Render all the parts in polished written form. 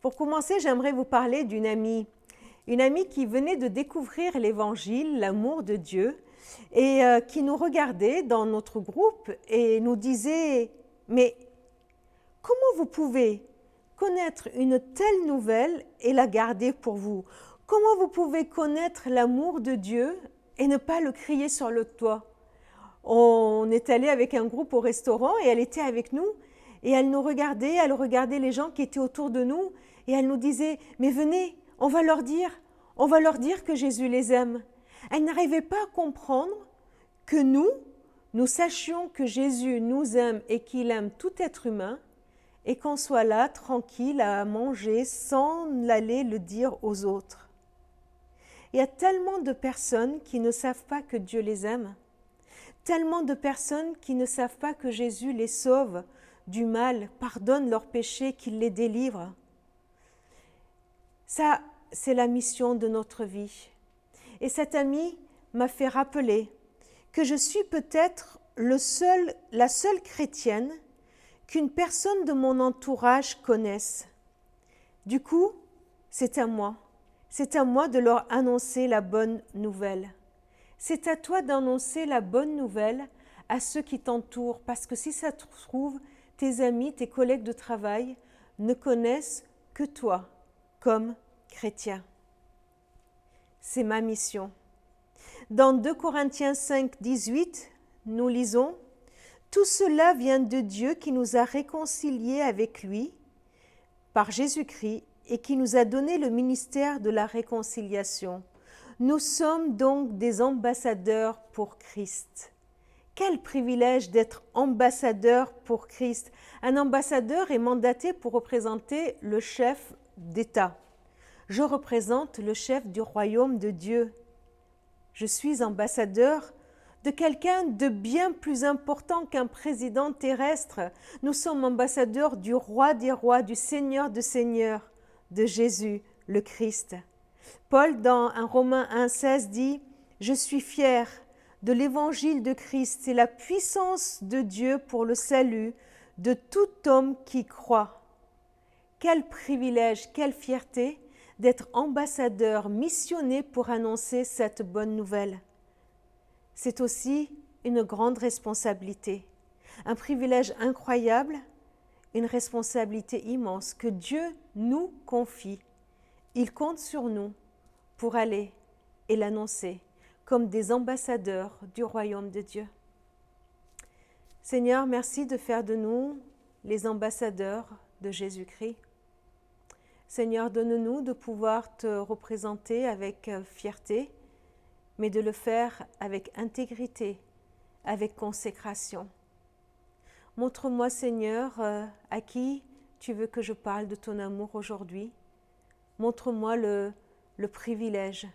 Pour commencer, j'aimerais vous parler d'une amie qui venait de découvrir l'Évangile, l'amour de Dieu, et qui nous regardait dans notre groupe et nous disait « Mais comment vous pouvez connaître une telle nouvelle et la garder pour vous? Comment vous pouvez connaître l'amour de Dieu et ne pas le crier sur le toit ?» On est allé avec un groupe au restaurant et elle était avec nous et elle nous regardait, elle regardait les gens qui étaient autour de nous et elle nous disait « Mais venez, on va leur dire que Jésus les aime. » Elle n'arrivait pas à comprendre que nous sachions que Jésus nous aime et qu'il aime tout être humain et qu'on soit là, tranquille, à manger sans aller le dire aux autres. Il y a tellement de personnes qui ne savent pas que Dieu les aime, tellement de personnes qui ne savent pas que Jésus les sauve du mal, pardonne leurs péchés, qu'il les délivre. Ça, c'est la mission de notre vie. Et cette amie m'a fait rappeler que je suis peut-être la seule chrétienne qu'une personne de mon entourage connaisse. Du coup, c'est à moi de leur annoncer la bonne nouvelle. C'est à toi d'annoncer la bonne nouvelle à ceux qui t'entourent, parce que si ça te trouve, tes amis, tes collègues de travail ne connaissent que toi comme chrétien. C'est ma mission. Dans 2 Corinthiens 5, 18, nous lisons « Tout cela vient de Dieu qui nous a réconciliés avec lui par Jésus-Christ et qui nous a donné le ministère de la réconciliation. Nous sommes donc des ambassadeurs pour Christ. » Quel privilège d'être ambassadeur pour Christ. Un ambassadeur est mandaté pour représenter le chef d'État. Je représente le chef du royaume de Dieu. Je suis ambassadeur de quelqu'un de bien plus important qu'un président terrestre. Nous sommes ambassadeurs du roi des rois, du Seigneur de seigneurs, de Jésus le Christ. Paul, dans 1 Romains 1,16 dit « Je suis fier de l'évangile de Christ, c'est la puissance de Dieu pour le salut de tout homme qui croit. » Quel privilège, quelle fierté d'être ambassadeur missionné pour annoncer cette bonne nouvelle. C'est aussi une grande responsabilité, un privilège incroyable, une responsabilité immense que Dieu nous confie. Il compte sur nous pour aller et l'annoncer comme des ambassadeurs du royaume de Dieu. Seigneur, merci de faire de nous les ambassadeurs de Jésus-Christ. Seigneur, donne-nous de pouvoir te représenter avec fierté, mais de le faire avec intégrité, avec consécration. Montre-moi, Seigneur, à qui tu veux que je parle de ton amour aujourd'hui. Montre-moi le privilège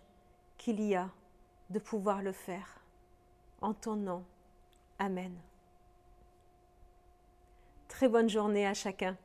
qu'il y a de pouvoir le faire. En ton nom. Amen. Très bonne journée à chacun.